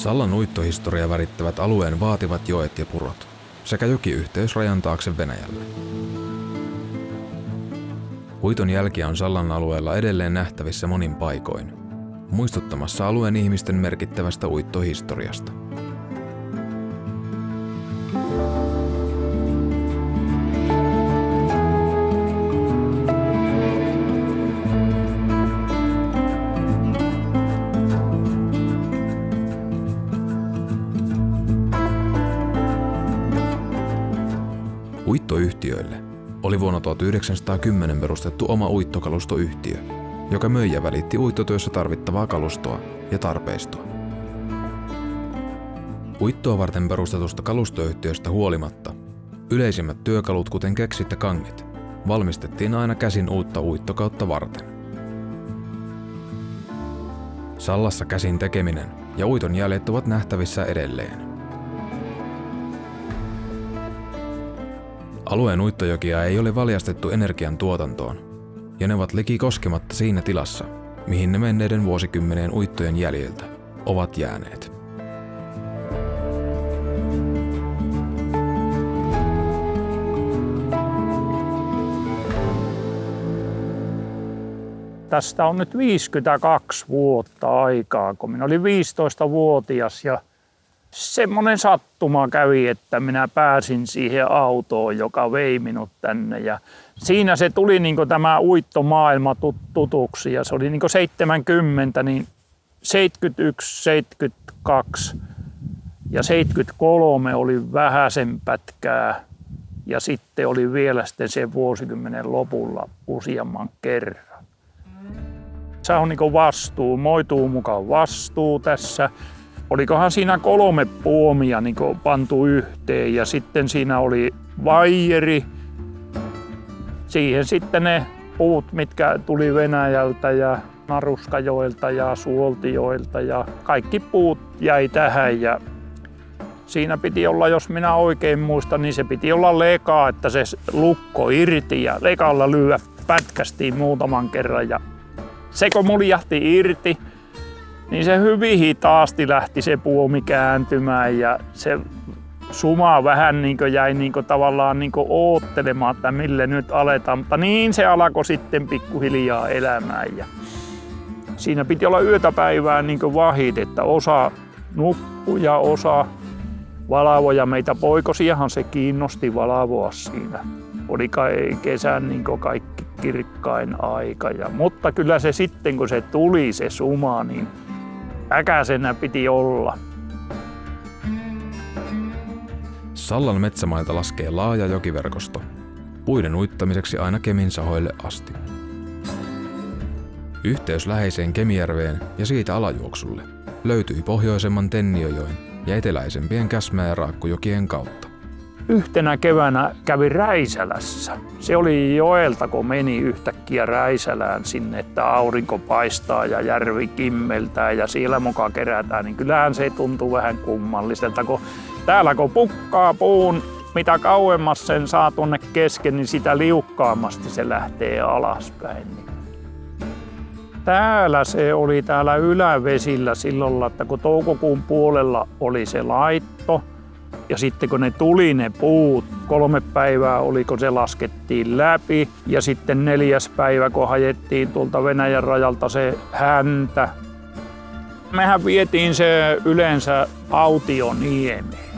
Sallan uittohistoria värittävät alueen vaativat joet ja purot sekä jokiyhteys rajan taakse Venäjälle. Uiton jälkiä on Sallan alueella edelleen nähtävissä monin paikoin, muistuttamassa alueen ihmisten merkittävästä uittohistoriasta. Uittoyhtiöille oli vuonna 1910 perustettu oma uittokalustoyhtiö, joka möi ja välitti uittotyössä tarvittavaa kalustoa ja tarpeistoa. Uittoa varten perustetusta kalustoyhtiöstä huolimatta yleisimmät työkalut, kuten keksit ja kanget, valmistettiin aina käsin uutta uittokautta varten. Sallassa käsin tekeminen ja uiton jäljet ovat nähtävissä edelleen. Alueen uittojokia ei ole valjastettu energian tuotantoon, ja ne ovat liki koskematta siinä tilassa, mihin ne menneiden vuosikymmenien uittojen jäljiltä ovat jääneet. Tästä on nyt 52 vuotta aikaa, kun minä olin 15-vuotias ja semmoinen sattuma kävi, että minä pääsin siihen autoon, joka vei minut tänne. Ja siinä se tuli niin tämä uittomaailma tutuksi ja se oli niin 70, niin 71, 72 ja 73 oli vähäsen pätkää ja sitten oli vielä sen vuosikymmenen lopulla useamman kerran. Se on niin vastuu, moituu mukaan vastuu tässä. Olikohan siinä 3 puomia niin pantu yhteen ja sitten siinä oli vaijeri. Siihen sitten ne puut, mitkä tuli Venäjältä ja Naruskajoelta ja Suoltijoelta ja kaikki puut jäi tähän. Ja siinä piti olla, jos minä oikein muistan, niin se piti olla leka, että se lukko irti ja lekalla pätkästiin muutaman kerran. Ja se kun muljahti irti, niin se hyvin hitaasti lähti se puomi kääntymään ja se suma vähän jäi tavallaan oottelemaan, että mille nyt aletaan. Mutta niin se alkoi sitten pikkuhiljaa elämään. Ja siinä piti olla yötä päivää vahit, että osa nukkui ja osa valvoi. Ja meitä poikosiahan se kiinnosti valvoa siinä. Oli kai kesän kaikki kirkkain aika. Mutta kyllä se sitten, kun se tuli se suma, niin äkäisenä piti olla. Sallan metsämailta laskee laaja jokiverkosto, puiden uittamiseksi aina Kemin sahoille asti. Yhteys läheiseen Kemijärveen ja siitä alajuoksulle löytyi pohjoisemman Tenniöjoen ja eteläisempien Käsmä- ja Raakkujokien kautta. Yhtenä keväänä kävi Räisälässä. Se oli joelta, kun meni yhtäkkiä Räisälään sinne, että aurinko paistaa ja järvi kimmeltää ja siellä mukaan kerätään, niin kyllähän se tuntuu vähän kummalliselta, kun täällä kun pukkaa puun, mitä kauemmas sen saa tuonne kesken, niin sitä liukkaammasti se lähtee alaspäin. Täällä se oli täällä ylävesillä silloin, että kun toukokuun puolella oli se laitto, ja sitten kun ne tuli ne puut, 3 päivää oli, kun se laskettiin läpi. Ja sitten 4. päivä, kun hajettiin tuolta Venäjän rajalta se häntä. Mehän vietiin se yleensä Autioniemeen.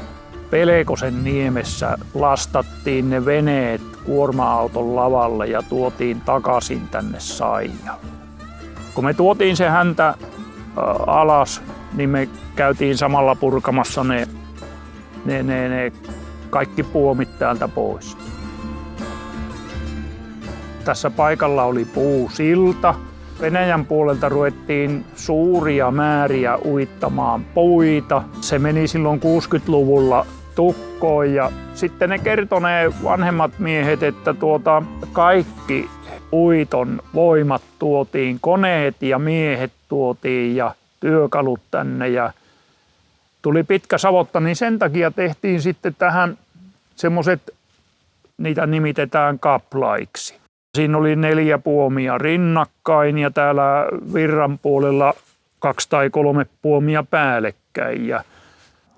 Pelkosen niemessä lastattiin ne veneet kuorma-auton lavalle ja tuotiin takaisin tänne Saijalle. Kun me tuotiin se häntä alas, niin me käytiin samalla purkamassa ne kaikki puomit täältä pois. Tässä paikalla oli puusilta. Venäjän puolelta ruvettiin suuria määriä uittamaan puita. Se meni silloin 60-luvulla tukkoon ja sitten ne kertoi ne vanhemmat miehet, että kaikki uiton voimat tuotiin, koneet ja miehet tuotiin ja työkalut tänne ja tuli pitkä savotta, niin sen takia tehtiin sitten tähän semmoiset, niitä nimitetään kaplaiksi. Siinä oli 4 puomia rinnakkain ja täällä virran puolella 2 tai 3 puomia päällekkäin. tykkään.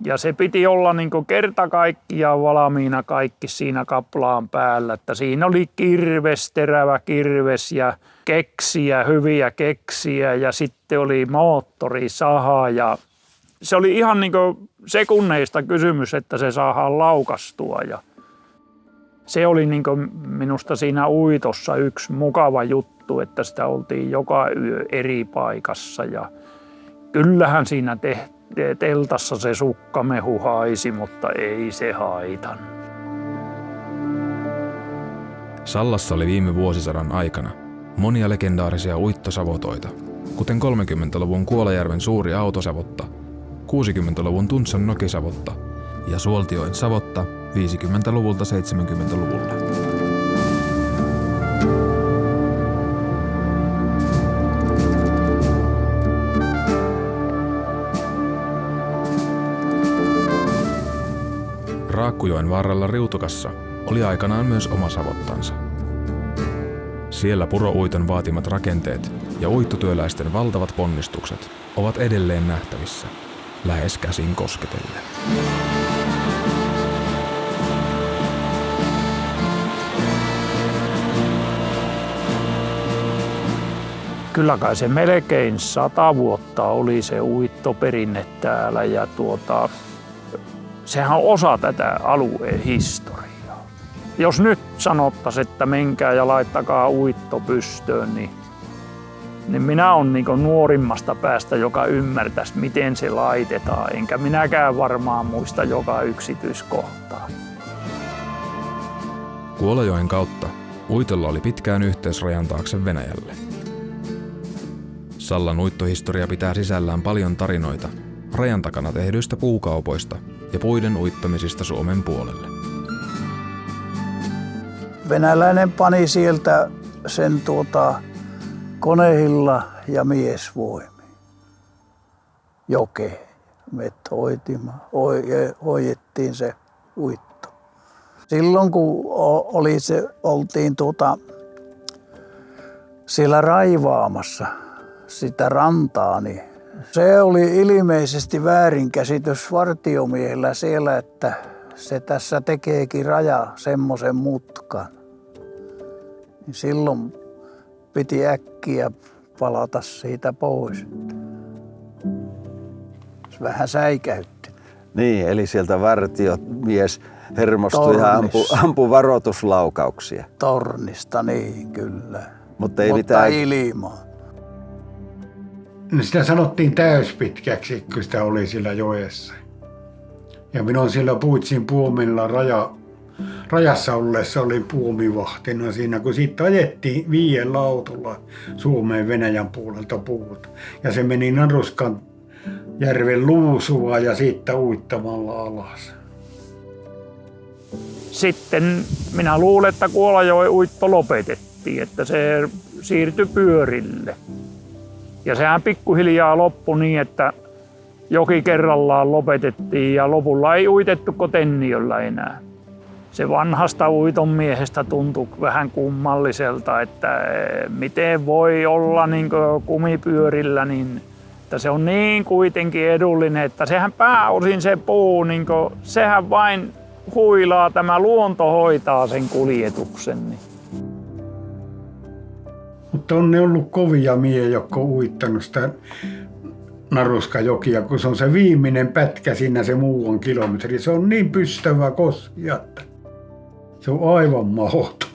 Ja se piti olla niin kuin kerta kaikkiaan valmiina kaikki siinä kaplaan päällä. Että siinä oli kirves, terävä kirves ja keksiä, hyviä keksiä ja sitten oli moottorisaha. Ja se oli ihan niin kuin sekunneista kysymys, että se saadaan laukastua. Ja se oli niin kuin minusta siinä uitossa yksi mukava juttu, että sitä oltiin joka yö eri paikassa. Ja kyllähän siinä teltassa se sukkamehu haisi, mutta ei se haitan. Sallassa oli viime vuosisadan aikana monia legendaarisia uittosavotoita, kuten 30-luvun Kuolajärven suuri autosavotta, 60-luvun Tuntsan nokisavotta ja Suoltioen savotta 50-luvulta 70-luvulle. Raakkujoen varrella Riutukassa oli aikanaan myös oma savottansa. Siellä purouiton vaatimat rakenteet ja uittotyöläisten valtavat ponnistukset ovat edelleen nähtävissä, lähes käsin kosketellen. Kyllä kai se melkein 100 vuotta oli se uittoperinne täällä ja sehän on osa tätä alueen historiaa. Jos nyt sanottaisiin, että menkää ja laittakaa uitto pystöön, niin minä olen niin nuorimmasta päästä, joka ymmärtäisi, miten se laitetaan. Enkä minäkään varmaan muista joka yksityiskohtaa. Kuolajoen kautta uitolla oli pitkään yhteys rajan taakse Venäjälle. Sallan uittohistoria pitää sisällään paljon tarinoita rajan takana tehdyistä puukaupoista ja puiden uittamisista Suomen puolelle. Venäläinen pani sieltä sen koneilla ja miesvoimiin jokeen. Me hoidettiin se uitto. Silloin kun oltiin siellä raivaamassa sitä rantaa, niin se oli ilmeisesti väärinkäsitys vartiomiehellä siellä, että se tässä tekeekin raja semmoisen mutkan. Niin silloin piti äkkiä palata siitä pois. Se vähän säikäytti. Niin, eli sieltä vartiomies hermostui ja ampui varoituslaukauksia. Tornista, niin kyllä. Mutta ei mitään ilmaa. Sitä sanottiin täyspitkäksi, kun sitä oli siellä joessa. Ja minä siellä puitsin puomilla rajassa ollessa olin puomivahtina siinä, kun siitä ajettiin 5 autolla Suomeen Venäjän puolelta puuta. Ja se meni Naruskan järven luusua ja siitä uittamalla alas. Sitten minä luulen, että Kuolajoen uitto lopetettiin, että se siirtyi pyörille. Ja sehän pikkuhiljaa loppui niin, että joki kerrallaan lopetettiin ja lopulla ei uitettu kuin Tenniöllä enää. Se vanhasta uiton miehestä tuntui vähän kummalliselta, että miten voi olla niin kumipyörillä, niin että se on niin kuitenkin edullinen, että sehän pääosin se puu, niin sehän vain huilaa, tämä luonto hoitaa sen kuljetuksen. Niin. Mutta on ne ollut kovia miehiä, jotka on uittanut sitä Naruskajokia, kun se on se viimeinen pätkä siinä se muuan kilometri. Se on niin pystävä koski, että se on aivan mahdoton.